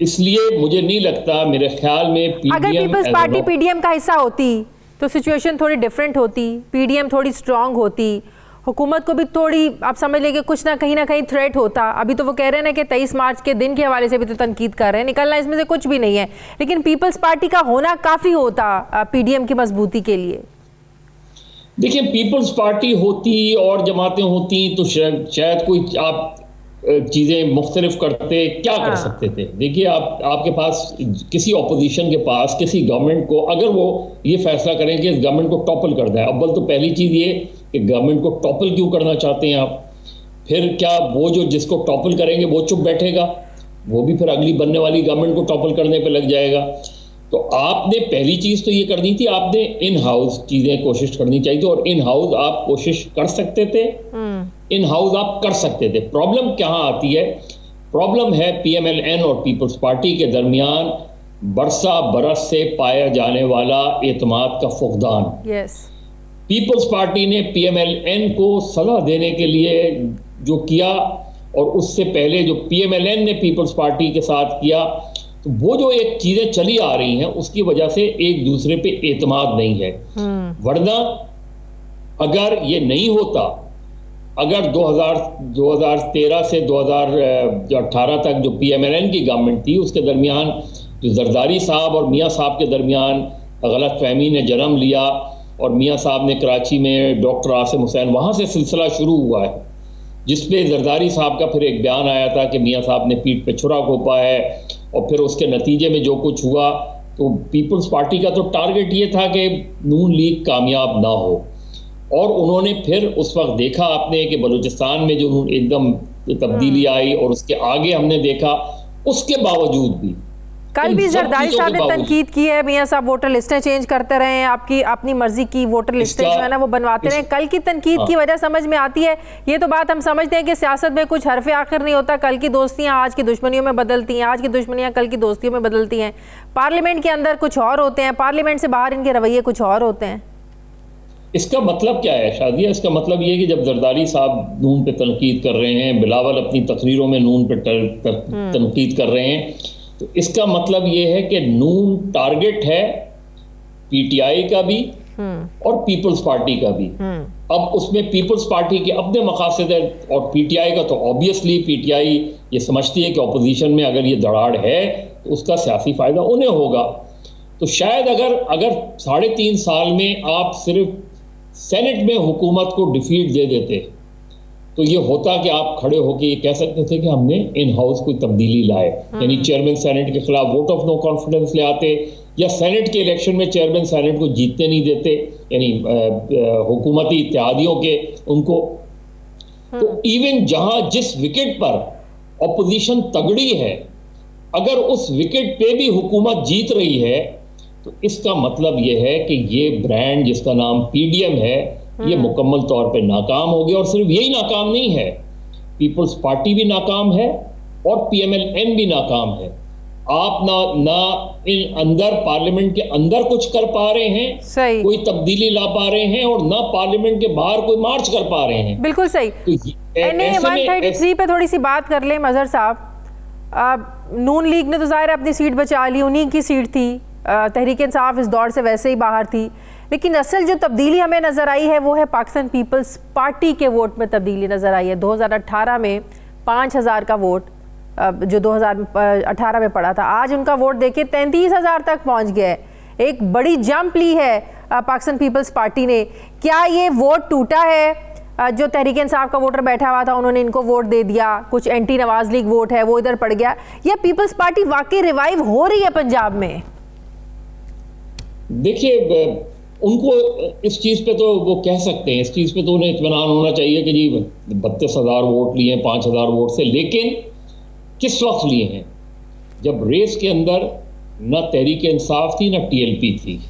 इसलिए मुझे नहीं लगता, मेरे ख्याल में अगर पीपल्स पार्टी पीडीएम का हिस्सा होती तो सिचुएशन थोड़ी डिफरेंट होती, पीडीएम थोड़ी स्ट्रांग होती, हुकूमत को भी थोड़ी आप समझ लेंगे कुछ ना कहीं थ्रेट होता। अभी तो वो कह रहे हैं ना कि 23 मार्च के दिन के हवाले से भी तो तनकीद कर रहे हैं, निकलना इसमें से कुछ भी नहीं है, लेकिन पीपल्स पार्टी का होना काफ़ी होता पीडीएम की मजबूती के लिए। देखिए, पीपल्स पार्टी होती और जमातें होती तो शायद कोई आप चीज़ें मुख्तलिफ करते, क्या कर सकते थे। देखिए, आपके पास किसी ऑपोजिशन के पास किसी गवर्नमेंट को, अगर वो ये फैसला करें कि इस गवर्नमेंट को टॉपल कर दें, अव्वल तो पहली चीज़ ये कि गवर्नमेंट को टॉपल क्यों करना चाहते हैं आप, फिर क्या वो जो जिसको टॉपल करेंगे वो चुप बैठेगा, वो भी फिर अगली बनने वाली गवर्नमेंट को टॉपल करने पर लग जाएगा। तो आपने पहली चीज़ तो ये करनी थी, आपने इन हाउस चीज़ें कोशिश करनी चाहिए थी, और इन हाउस आप कोशिश कर सकते थे, इन हाउस आप कर सकते थे। प्रॉब्लम कहाँ आती है? प्रॉब्लम है पीएमएलएन और पीपल्स पार्टी के दरमियान बरसा बरस से पाया जाने वाला एतमाद का फुकदान। पीपल्स पार्टी ने पीएमएलएन को सलाह देने के लिए जो किया, और उससे पहले जो पीएमएलएन ने पीपल्स पार्टी के साथ किया, तो वो जो एक चीज़ें चली आ रही हैं उसकी वजह से एक दूसरे पे एतमाद नहीं है। वरना अगर ये नहीं होता, अगर 2013 से 2018 तक जो पीएमएलएन की गवर्नमेंट थी, उसके दरमियान जो जरदारी साहब और मियाँ साहब के दरमियान गलत फहमी ने जन्म लिया, और मियाँ साहब ने कराची में डॉक्टर आसिम हुसैन, वहाँ से सिलसिला शुरू हुआ है, जिसपे जरदारी साहब का फिर एक बयान आया था कि मियाँ साहब ने पीठ पे छुरा घोंपा है, और फिर उसके नतीजे में जो कुछ हुआ, तो पीपल्स पार्टी का तो टारगेट ये था कि नून लीग कामयाब ना हो। और उन्होंने फिर उस वक्त देखा आपने कि बलूचिस्तान में जो एकदम तब्दीली आई, और उसके आगे हमने देखा, उसके बावजूद भी कल भी जरदारी साहब ने तनकीद की है, मियां साहब वोटर लिस्टें चेंज करते रहे हैं, आपकी अपनी मर्जी की वोटर लिस्टें जो है ना वो बनवाते रहे। कल की तनकीद की वजह समझ में आती है। ये तो बात हम समझते हैं कि सियासत में कुछ हरफ आखिर नहीं होता, कल की दोस्तियां आज की दुश्मनियों में बदलती हैं, आज की दुश्मनियां कल की दोस्तियों में बदलती हैं। पार्लियामेंट के अंदर कुछ और होते हैं, पार्लियामेंट से बाहर इनके रवैये कुछ और होते हैं। इसका मतलब क्या है शादिया? इसका मतलब ये कि जब जरदारी साहब नून पे तनकीद कर रहे हैं, बिलावल अपनी तकरीरों में नून पे तनकीद कर रहे हैं, तो इसका मतलब ये है कि नून टारगेट है पीटीआई का भी और पीपल्स पार्टी का भी। अब उसमें पीपल्स पार्टी के अपने मकासद है, और पीटीआई का तो ऑब्वियसली पीटीआई ये समझती है कि ऑपोजिशन में अगर ये दराड़ है तो उसका सियासी फायदा उन्हें होगा। तो शायद अगर 3.5 साल में आप सिर्फ सेनेट में हुकूमत को डिफीट दे देते, तो ये होता कि आप खड़े होकर ये कह सकते थे कि हमने इन हाउस कोई तब्दीली लाए, यानी चेयरमैन सेनेट के खिलाफ वोट ऑफ नो कॉन्फिडेंस ले आते, या सेनेट के इलेक्शन में चेयरमैन सेनेट को जीतने नहीं देते, यानी हुकूमती इत्तेहादियों के उनको। तो इवन जहां जिस विकेट पर ऑपोजिशन तगड़ी है, अगर उस विकेट पे भी हुकूमत जीत रही है, तो इसका मतलब ये है कि ये ब्रांड जिसका नाम पीडीएम है, ये मुकम्मल तौर पे नाकाम हो गया। और सिर्फ यही नाकाम नहीं है, पीपल्स पार्टी भी नाकाम है और पीएमएलएन भी नाकाम है। आप ना इन अंदर पार्लियामेंट के अंदर कुछ कर पा रहे हैं, सही कोई तब्दीली ला पा रहे हैं, और ना पार्लियामेंट के बाहर कोई मार्च कर पा रहे हैं। बिल्कुल सही। NA 133 पे थोड़ी सी बात कर ले मजहर साहब। नून लीग ने तो जाहिर अपनी सीट बचा ली, उन्हीं की सीट थी, तहरीक इंसाफ इस दौर से वैसे ही बाहर थी, लेकिन असल जो तब्दीली हमें नज़र आई है वो है पाकिस्तान पीपल्स पार्टी के वोट में तब्दीली नज़र आई है। 2018 में 5000 का वोट जो 2018 में पड़ा था, आज उनका वोट देखिए 33,000 तक पहुंच गया है। एक बड़ी जंप ली है पाकिस्तान पीपल्स पार्टी ने। क्या ये वोट टूटा है? जो तहरीक इंसाफ का वोटर बैठा हुआ था उन्होंने इनको वोट दे दिया, कुछ एंटी नवाज लीग वोट है वो इधर पड़ गया, या पीपल्स पार्टी वाकई रिवाइव हो रही है पंजाब में? देखिए, उनको इस चीज़ पे तो वो कह सकते हैं, इस चीज़ पे तो उन्हें इत्मीनान होना चाहिए कि जी 32,000 वोट लिए हैं 5,000 वोट से, लेकिन किस वक्त लिए हैं जब रेस के अंदर न तहरीक इंसाफ थी न टीएलपी थी।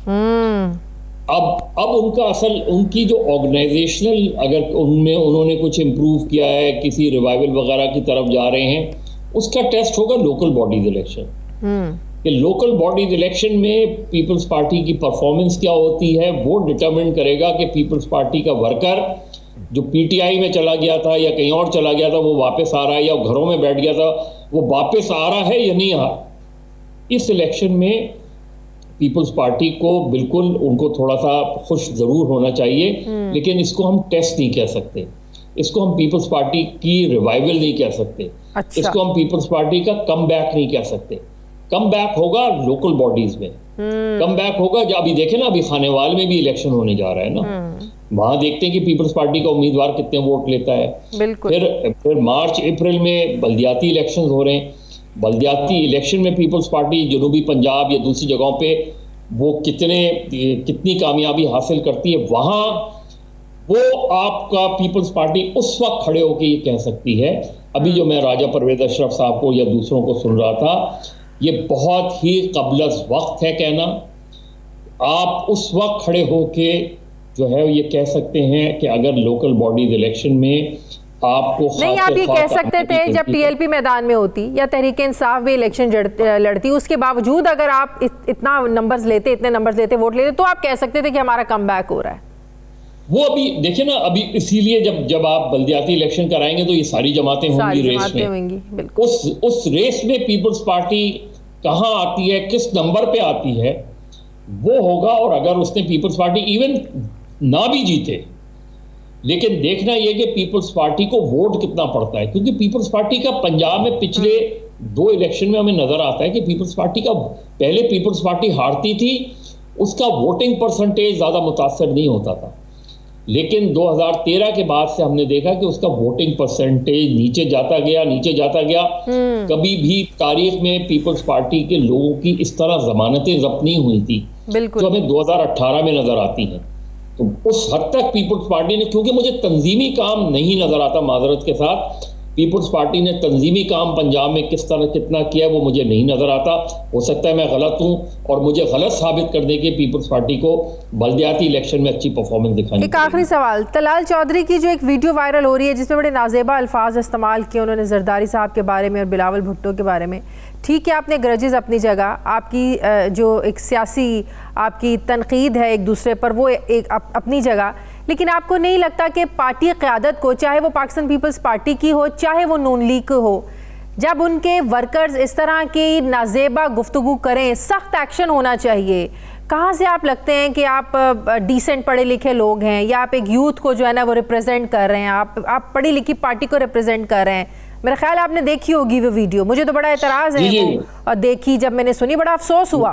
अब उनका उनकी जो ऑर्गेनाइजेशनल, अगर उनमें उन्होंने कुछ इम्प्रूव किया है, किसी रिवाइवल वगैरह की तरफ जा रहे हैं, उसका टेस्ट होगा लोकल बॉडीज इलेक्शन। कि लोकल बॉडीज इलेक्शन में पीपल्स पार्टी की परफॉर्मेंस क्या होती है, वो डिटरमिन करेगा कि पीपल्स पार्टी का वर्कर जो पीटीआई में चला गया था या कहीं और चला गया था वो वापस आ रहा है, या घरों में बैठ गया था वो वापस आ रहा है या नहीं आ रहा। इस इलेक्शन में पीपल्स पार्टी को बिल्कुल उनको थोड़ा सा खुश जरूर होना चाहिए, लेकिन इसको हम टेस्ट नहीं कह सकते, इसको हम पीपल्स पार्टी की रिवाइवल नहीं कह सकते। अच्छा। इसको हम पीपल्स पार्टी का कम बैक नहीं कह सकते। कम बैक होगा लोकल बॉडीज में, कम बैक होगा जब अभी देखें ना, अभी खानेवाल में भी इलेक्शन होने जा रहा है ना, वहां देखते हैं कि पीपल्स पार्टी का उम्मीदवार कितने वोट लेता है। बिल्कुल। फिर मार्च अप्रैल में बल्दियाती इलेक्शन हो रहे हैं, बल्दियाती इलेक्शन में पीपल्स पार्टी जनूबी पंजाब या दूसरी जगहों पे वो कितनी कामयाबी हासिल करती है, वहां वो आपका पीपल्स पार्टी उस वक्त खड़े होकर ये कह सकती है। अभी जो मैं राजा परवेज अशरफ साहब को या दूसरों को सुन रहा था, ये बहुत ही क़ब्ल वक्त है कहना। आप उस वक्त खड़े होके जो है ये कह सकते हैं कि अगर लोकल बॉडीज इलेक्शन में आपको नहीं, आप ये कह सकते थे जब टीएलपी मैदान में होती या तहरीक इंसाफ भी इलेक्शन लड़ती, उसके बावजूद अगर आप इतना नंबर्स लेते, इतने नंबर्स लेते, वोट लेते, तो आप कह सकते थे कि हमारा कम बैक हो रहा है। वो अभी देखिए ना, अभी इसीलिए जब आप बल्दियाती इलेक्शन कराएंगे तो ये सारी जमातें होंगी रेस में। उस रेस में पीपल्स पार्टी कहां आती है, किस नंबर पे आती है, वो होगा। और अगर उसने पीपल्स पार्टी इवन ना भी जीते, लेकिन देखना यह कि पीपल्स पार्टी को वोट कितना पड़ता है, क्योंकि पीपल्स पार्टी का पंजाब में पिछले 2 इलेक्शन में हमें नजर आता है कि पीपल्स पार्टी का, पहले पीपल्स पार्टी हारती थी, उसका वोटिंग परसेंटेज ज्यादा मुतासर नहीं होता था, लेकिन 2013 के बाद से हमने देखा कि उसका वोटिंग परसेंटेज नीचे जाता गया। कभी भी तारीख में पीपल्स पार्टी के लोगों की इस तरह जमानतें जब्त नहीं हुई थी जो हमें 2018 में नजर आती हैं। तो उस हद तक पीपल्स पार्टी ने, क्योंकि मुझे तंजीमी काम नहीं नजर आता, माजरत के साथ, पीपल्स पार्टी ने तंजीमी काम पंजाब में किस तरह कितना किया वो मुझे नहीं नजर आता। हो सकता है मैं गलत हूं और मुझे गलत साबित करने के पीपल्स पार्टी को बल्दियाती इलेक्शन में अच्छी परफॉर्मेंस दिखानी। एक आखिरी सवाल, तलाल चौधरी की जो एक वीडियो वायरल हो रही है जिसमें बड़े नाजेबा अल्फाज इस्तेमाल किए उन्होंने जरदारी साहब के बारे में और बिलावल भुट्टो के बारे में, ठीक है आपने ग्रजेस अपनी जगह, आपकी जो एक सियासी आपकी तनकीद है एक दूसरे पर वो एक अपनी जगह, लेकिन आपको नहीं लगता कि पार्टी क़यादत को, चाहे वो पाकिस्तान पीपल्स पार्टी की हो चाहे वो नून लीग हो, जब उनके वर्कर्स इस तरह की नाजेबा गुफ्तगू करें, सख्त एक्शन होना चाहिए? कहाँ से आप लगते हैं कि आप डिसेंट पढ़े लिखे लोग हैं या आप एक यूथ को जो है ना वो रिप्रेजेंट कर रहे हैं, आप पढ़ी लिखी पार्टी को रिप्रेजेंट कर रहे हैं? मेरा ख्याल आपने देखी होगी वो वीडियो, मुझे तो बड़ा एतराज़ है वो, और देखी जब मैंने सुनी बड़ा अफसोस हुआ।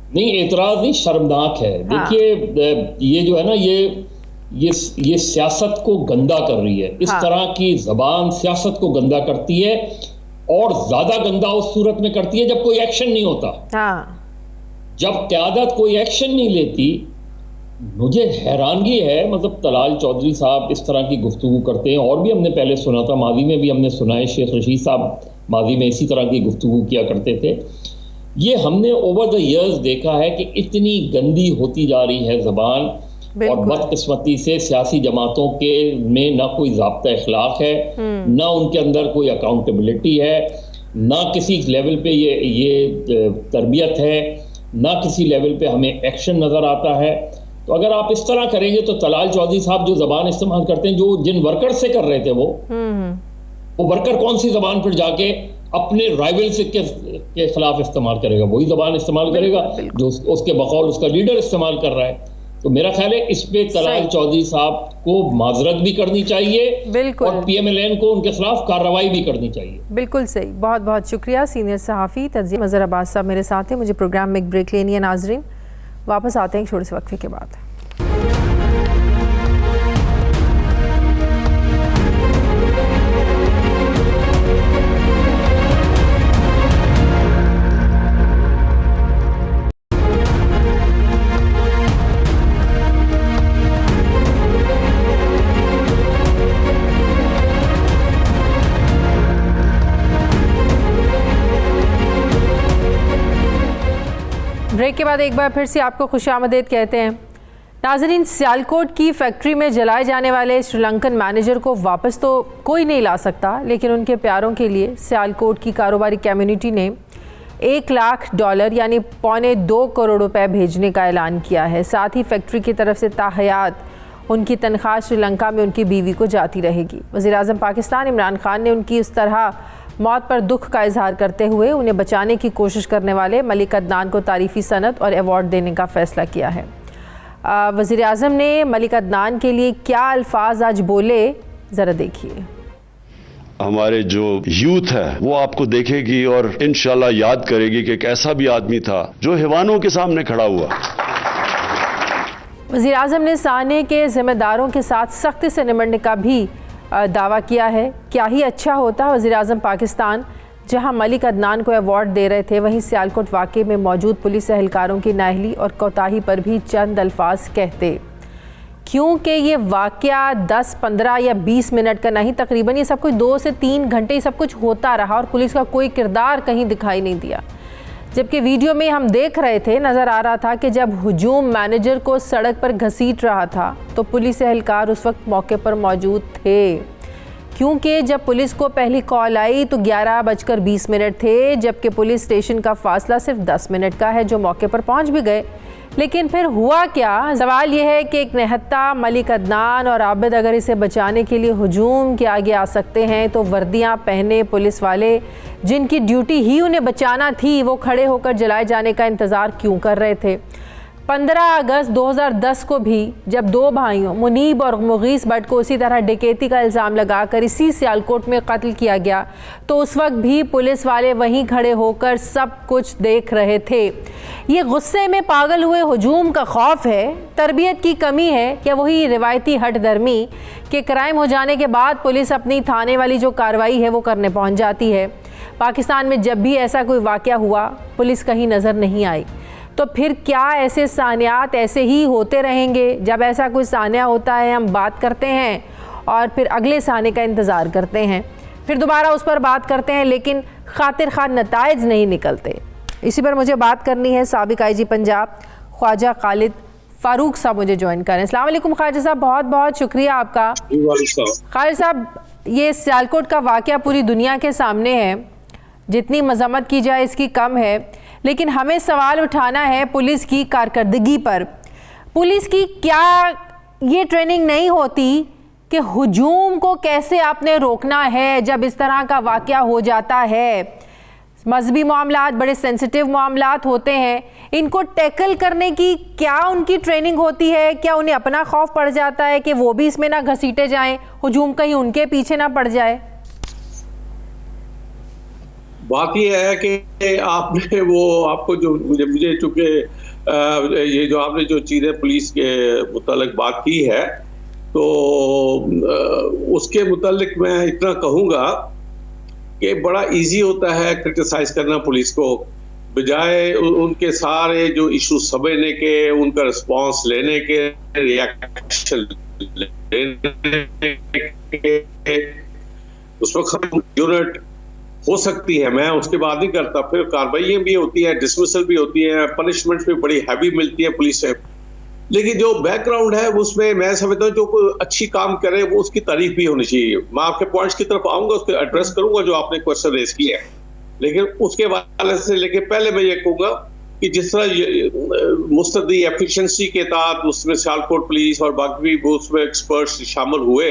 नहीं, एतराज़ नहीं, शर्मनाक है। देखिए ये जो है ना ये सियासत को गंदा कर रही है। इस तरह की जबान सियासत को गंदा करती है, और ज्यादा गंदा उस सूरत में करती है जब कोई एक्शन नहीं होता। जब क़यादत कोई एक्शन नहीं लेती, मुझे हैरानगी है, मतलब तलाल चौधरी साहब इस तरह की गुफ्तगू करते हैं, और भी हमने पहले सुना था, माजी में भी हमने सुना है, शेख रशीद साहब माजी में इसी तरह की गुफ्तगू किया करते थे। ये हमने ओवर द इयर्स देखा है कि इतनी गंदी होती जा रही है ज़बान, और बदकिस्मती से सियासी जमातों के में ना कोई ज़ाब्ता इखलाक है, ना उनके अंदर कोई अकाउंटेबिलिटी है, ना किसी लेवल पे ये तरबियत है, ना किसी लेवल पे हमें एक्शन नज़र आता है। तो अगर आप इस तरह करेंगे तो तलाल चौधरी साहब जो ज़बान इस्तेमाल करते हैं, जो जिन वर्कर से कर रहे थे वो वर्कर कौन सी ज़बान पर जाके अपने राइवल से के खिलाफ इस्तेमाल करेगा? वही ज़बान इस्तेमाल करेगा जो उसके बकौल उसका लीडर इस्तेमाल कर रहा है। तो मेरा ख्याल है इस पे तलाल चौधरी साहब को माजरत भी करनी चाहिए और पीएमएलएन को उनके खिलाफ कार्रवाई भी करनी चाहिए। बिल्कुल सही, बहुत बहुत शुक्रिया। सीनियर सहाफ़ी तंजीम अज़हर अब्बास साहब मेरे साथ हैं। मुझे प्रोग्राम में एक ब्रेक लेनी है नाजरीन। वापस आते हैं एक छोटे से वक्फे के बाद। ब्रेक के बाद एक बार फिर से आपको खुशामदीद कहते हैं। नाज़रीन, सियालकोट की फैक्ट्री में जलाए जाने वाले श्रीलंकन मैनेजर को वापस तो कोई नहीं ला सकता, लेकिन उनके प्यारों के लिए सियालकोट की कारोबारी कम्युनिटी ने $1 लाख यानी $2.25 करोड़ भेजने का ऐलान किया है। साथ ही फैक्ट्री की तरफ से ताहयात उनकी तनख्वाह श्रीलंका में उनकी बीवी को जाती रहेगी। वज़ीर-ए-आज़म पाकिस्तान इमरान खान ने उनकी उस तरह मौत पर दुख का इजहार करते हुए उन्हें बचाने की कोशिश करने वाले मलिक अदनान को तारीफ़ी सनद और अवार्ड देने का फ़ैसला किया है। वज़ीर-ए-आज़म ने मलिक अदनान के लिए क्या अल्फाज आज बोले, ज़रा देखिए। हमारे जो यूथ है वो आपको देखेगी और इंशाल्लाह याद करेगी कि एक ऐसा भी आदमी था जो हैवानों के सामने खड़ा हुआ। वज़ीर-ए-आज़म ने साने के ज़िम्मेदारों के साथ सख्ती से निपटने का भी दावा किया है। क्या ही अच्छा होता वज़ीर-ए-आज़म पाकिस्तान जहां मलिक अदनान को अवार्ड दे रहे थे, वहीं सियालकोट वाक़े में मौजूद पुलिस एहलकारों की नाअहली और कोताही पर भी चंद अल्फाज कहते, क्योंकि ये वाक़या 10, 15 या 20 मिनट का नहीं, तकरीबन ये सब कुछ 2 से 3 घंटे ये सब कुछ होता रहा और पुलिस का कोई किरदार कहीं दिखाई नहीं दिया। जबकि वीडियो में हम देख रहे थे, नज़र आ रहा था कि जब हुजूम मैनेजर को सड़क पर घसीट रहा था तो पुलिस एहलकार उस वक्त मौके पर मौजूद थे, क्योंकि जब पुलिस को पहली कॉल आई तो 11:20 थे, जबकि पुलिस स्टेशन का फासला सिर्फ 10 मिनट का है, जो मौके पर पहुंच भी गए। लेकिन फिर हुआ क्या? सवाल यह है कि एक निहत्ता मलिक अदनान और आबिद अगर इसे बचाने के लिए हुजूम के आगे आ सकते हैं तो वर्दियां पहने पुलिस वाले जिनकी ड्यूटी ही उन्हें बचाना थी, वो खड़े होकर जलाए जाने का इंतज़ार क्यों कर रहे थे? 15 अगस्त 2010 को भी जब 2 भाइयों मुनीब और मुगीस भट्ट को उसी तरह डकैती का इल्ज़ाम लगाकर इसी सियालकोट में कत्ल किया गया, तो उस वक्त भी पुलिस वाले वहीं खड़े होकर सब कुछ देख रहे थे। ये गुस्से में पागल हुए हुजूम का खौफ है, तरबियत की कमी है, या वही रिवायती हट धर्मी कि क्राइम हो जाने के बाद पुलिस अपनी थाने वाली जो कार्रवाई है वो करने पहुँच जाती है। पाकिस्तान में जब भी ऐसा कोई वाक़या हुआ पुलिस कहीं नज़र नहीं आई, तो फिर क्या ऐसे सानियात ऐसे ही होते रहेंगे? जब ऐसा कोई सानिया होता है हम बात करते हैं और फिर अगले साने का इंतज़ार करते हैं, फिर दोबारा उस पर बात करते हैं, लेकिन खातिर खान नताइज नहीं निकलते। इसी पर मुझे बात करनी है। साबिक IG पंजाब ख्वाजा खालिद फारूक साहब मुझे ज्वाइन करें। अस्सलाम वालेकुम ख्वाजा साहब, बहुत बहुत शुक्रिया आपका। ख्वाजा साहब, ये सियालकोट का वाक़या पूरी दुनिया के सामने है, जितनी मजम्मत की जाए इसकी कम है, लेकिन हमें सवाल उठाना है पुलिस की कारकर्दगी पर। पुलिस की क्या ये ट्रेनिंग नहीं होती कि हुजूम को कैसे आपने रोकना है जब इस तरह का वाक़या हो जाता है? मजहबी मामलात बड़े सेंसिटिव मामलात होते हैं, इनको टैकल करने की क्या उनकी ट्रेनिंग होती है? क्या उन्हें अपना खौफ पड़ जाता है कि वो भी इसमें ना घसीटे जाएं, हुजूम कहीं उनके पीछे ना पड़ जाए? बात यह है कि आपने वो आपको जो मुझे चूंकि ये जो आपने जो चीज़ें पुलिस के मुतालिक बात की है, तो उसके मुतालिक मैं इतना कहूँगा कि बड़ा इजी होता है क्रिटिसाइज करना पुलिस को, बजाय उनके सारे जो इशू समझने के, उनका रिस्पांस लेने के, रिएक्शन लेने के। उस वक्त यूनिट हो सकती है, मैं उसके बाद नहीं करता, फिर कार्रवाइयाँ भी होती हैं, डिसमिसल भी होती हैं, पनिशमेंट भी बड़ी हैवी मिलती है पुलिस से, लेकिन जो बैकग्राउंड है उसमें मैं समझता हूँ जो कोई अच्छी काम करे वो उसकी तारीफ भी होनी चाहिए। मैं आपके पॉइंट्स की तरफ आऊंगा, उसको एड्रेस करूंगा जो आपने क्वेश्चन रेज किया है, लेकिन उसके वाले से लेके पहले मैं ये कहूँगा कि जिस तरह मुस्तदी एफिशिएंसी के तहत उसमें सियालकोट पुलिस और बाकी भी उसमें एक्सपर्ट्स शामिल हुए,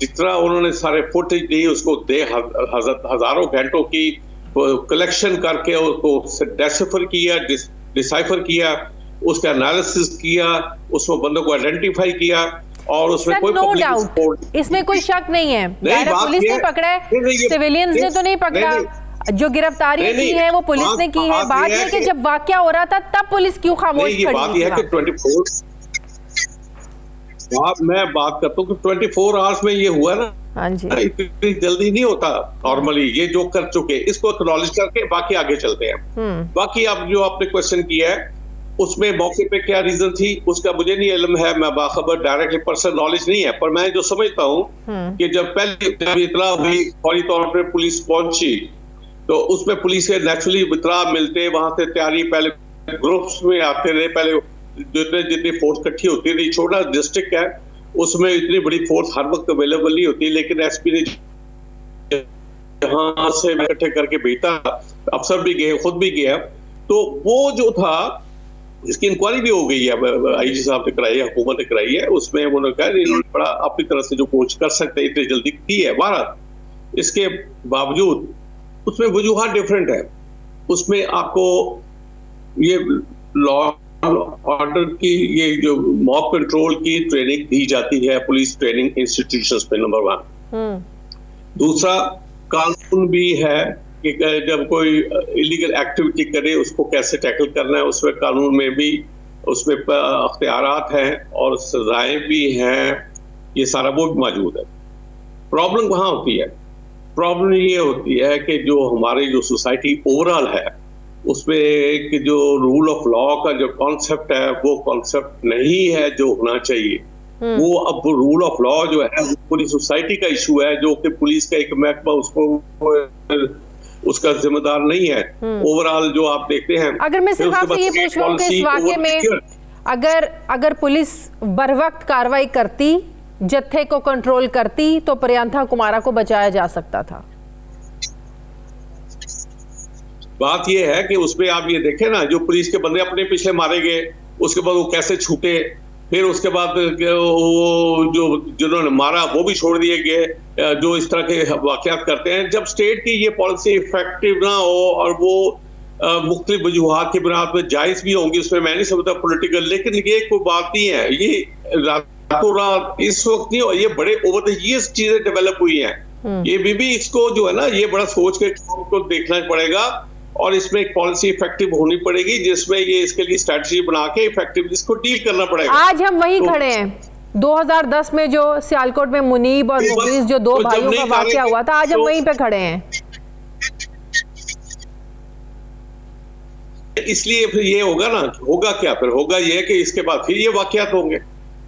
जितना उन्होंने सारे फुटेज दी उसको दे हजारों घंटों की कलेक्शन करके उसको डेसिफर किया, डिसाइफर किया, उसका एनालिसिस किया, उसमें बंदों को आइडेंटिफाई किया और उसमें कोई नो डाउट, इसमें कोई शक नहीं है। पुलिस ने पकड़ा है, सिविलियंस ने तो नहीं पकड़ा। जो गिरफ्तारियां की है वो पुलिस ने की है। बात है कि जब वाकया हो रहा था तब पुलिस क्यों खामोश खड़ी थी? बात यह है कि 24 मैं बात करता हूँ कि 24 आवर्स में ये हुआ ना। हाँ जी, इतनी जल्दी नहीं होता नॉर्मली। ये जो कर चुके इसको एक्नॉलेज करके बाकी आगे चलते हैं। बाकी अब जो आपने क्वेश्चन किया है उसमें मौके पे क्या रीजन थी उसका मुझे नहीं इल्म है, मैं बाखबर डायरेक्टली पर्सनल नॉलेज नहीं है, पर मैं जो समझता हूँ कि जब इतला हुई फौरी तौर पर पुलिस पहुंची तो उसमें पुलिस के नेचुरली इतला मिलते, वहां से तैयारी पहले ग्रुप्स में आते रहे। पहले जितनी फोर्स इकट्ठी होती थी, छोटा डिस्ट्रिक्ट है उसमें इतनी बड़ी फोर्स हर वक्त अवेलेबल नहीं होती, लेकिन एसपी ने यहाँ से इकट्ठे करके भेजा, अफसर भी गए, खुद भी गया। तो वो जो था इसकी इंक्वायरी भी हो गई है, आईजी साहब ने कराई है, हुकूमत ने कराई है। उसमें उन्होंने कहा इन्होंने बड़ा अपनी तरफ से जो कोच कर सकते इतनी जल्दी की है। भारत इसके बावजूद उसमें वजूहात डिफरेंट है। उसमें आपको ये लॉ ऑर्डर की, ये जो मॉब कंट्रोल की ट्रेनिंग दी जाती है पुलिस ट्रेनिंग इंस्टीट्यूशंस में, नंबर 1। दूसरा कानून भी है कि जब कोई इलीगल एक्टिविटी करे उसको कैसे टैकल करना है, उसमें कानून में भी उसमें अख्तियारात हैं और सजाएं भी हैं, ये सारा वो भी मौजूद है। प्रॉब्लम कहाँ होती है? प्रॉब्लम ये होती है कि जो हमारी जो सोसाइटी ओवरऑल है उसमें कि जो रूल ऑफ लॉ का जो कॉन्सेप्ट है वो कॉन्सेप्ट नहीं है जो होना चाहिए। वो अब रूल ऑफ लॉ जो है पूरी सोसाइटी का इशू है, जो कि पुलिस का एक महकमा उसका जिम्मेदार नहीं है। ओवरऑल जो आप देखते हैं, अगर मैं सिर्फ आपसे ये पूछूं कि इस वाकये में अगर पुलिस बर वक्त कार्रवाई करती, जत्थे को कंट्रोल करती, तो प्रियंका कुमारा को बचाया जा सकता था। बात यह है कि उसमें आप ये देखें ना, जो पुलिस के बंदे अपने पीछे मारे गए, उसके बाद वो कैसे छूटे, फिर उसके बाद वो जो जिन्होंने मारा वो भी छोड़ दिए गए। जो इस तरह के वाकयात करते हैं, जब स्टेट की ये पॉलिसी इफेक्टिव ना हो और वो मुख्तलिफ वजूहात की बुनियाद पर जायज भी होंगी, उसमें मैं नहीं समझता पॉलिटिकल, लेकिन ये कोई बात नहीं है। ये रातों रात इस वक्त नहीं हो, ये बड़े ओवर द ईयर्स चीजें डेवलप हुई हैं। ये भी इसको जो है ना, ये बड़ा सोच के को देखना पड़ेगा और इसमें एक पॉलिसी इफेक्टिव होनी पड़ेगी जिसमें ये इसके लिए स्ट्रेटजी बना के इफेक्टिव इसको डील करना पड़ेगा। आज हम वहीं खड़े हैं 2010 में जो सियालकोट में मुनीब और मुगीज जो दो भाइयों का वाकया हुआ था, आज हम वहीं पे खड़े हैं। इसलिए फिर ये होगा ना, होगा क्या? फिर होगा ये कि इसके बाद फिर ये वाकयात होंगे,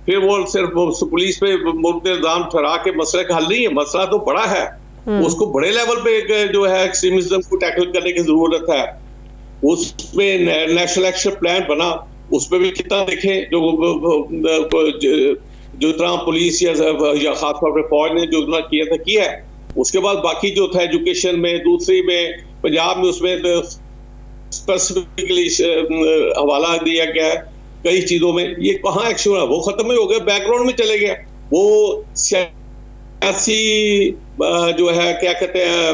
फिर वो सिर्फ पुलिस पे मुल्क इल्जाम ठहरा के मसले का हल नहीं है। मसला तो बड़ा है, उसको बड़े लेवल पे जो है एक्सट्रीमिज्म को टैकल करने की जरूरत है। उसमें नेशनल एक्शन प्लान बना, उसमें भी कितना देखें जो तरह पुलिस या खासतौर पर फौज ने जो किया है। उसके बाद बाकी जो था एजुकेशन में, दूसरी में पंजाब में, उसमें स्पेसिफिकली हवाला दिया गया है कई चीजों में। ये कहाँ एक्शन है? वो खत्म ही हो गया, बैकग्राउंड में चले गया। वो सियासी जो है क्या कहते हैं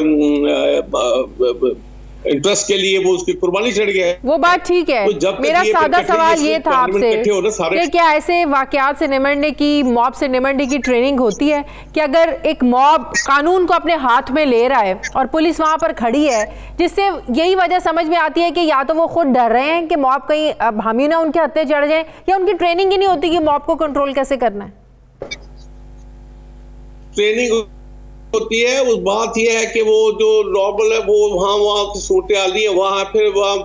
इंटरेस्ट के लिए वो उसकी कुर्बानी चढ़ गया है। वो बात ठीक है। तो मेरा सादा सवाल ये था आपसे कि क्या ऐसे वाकयात से निमटने की, मॉब से निमटने की ट्रेनिंग होती है कि अगर एक मॉब कानून को अपने हाथ में ले रहा है और पुलिस वहां पर खड़ी है, जिससे यही वजह समझ में आती है कि या तो वो खुद डर रहे हैं कि मॉब कहीं हामी ना उनके हत्थे चढ़ जाए, या उनकी ट्रेनिंग ही नहीं होती कि मॉब को कंट्रोल कैसे करना है। ट्रेनिंग होती है। उस बात यह है कि वो जो नॉर्मल है वो वहाँ की सूरत हाल है, वहाँ फिर वहाँ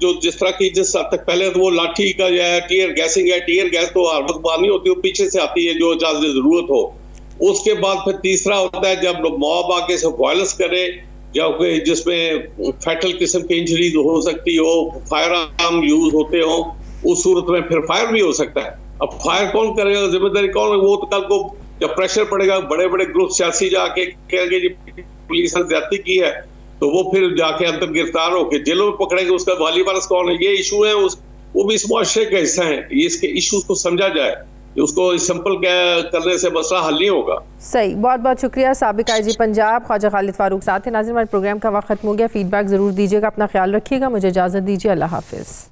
जो जिस तरह की जिस हद तक पहले तो वो लाठी का जो है टीयर गैसिंग है, टीयर गैस तो हर वक्त बात नहीं होती, वो पीछे से आती है जो जरूरत हो। उसके बाद फिर तीसरा होता है जब मॉब आके से वायलेंस करे, जब जिसमें फैटल किस्म की इंजरीज हो सकती हो, फायर आर्म यूज होते हो, उस सूरत में फिर फायर भी हो सकता है। अब फायर कौन करेगा, जिम्मेदारी कौन? वो तो कल को जब प्रेशर पड़ेगा, बड़े बड़े ग्रुप सियासी जाके कहेंगे जी पुलिस ने ज्यादती की है, तो वो फिर जाके अंदर गिरफ्तार होकर जेलों में पकड़ेंगे। उसका वाली वारस कौन है? ये इशू है, वो भी इस मुआशरे का हिस्सा है। ये इसके इश्यूज को समझा जाए, उसको सिंपल करने से मसला हल नहीं होगा। सही, बहुत बहुत शुक्रिया। साबिक आईजी पंजाब ख्वाजा खालिद फारूक साथ हैं। नाज़रीन, हमारे प्रोग्राम का वक्त खत्म हो गया। फीडबैक जरूर दीजिएगा, अपना ख्याल रखिएगा। मुझे इजाजत दीजिए, अल्लाह हाफिज।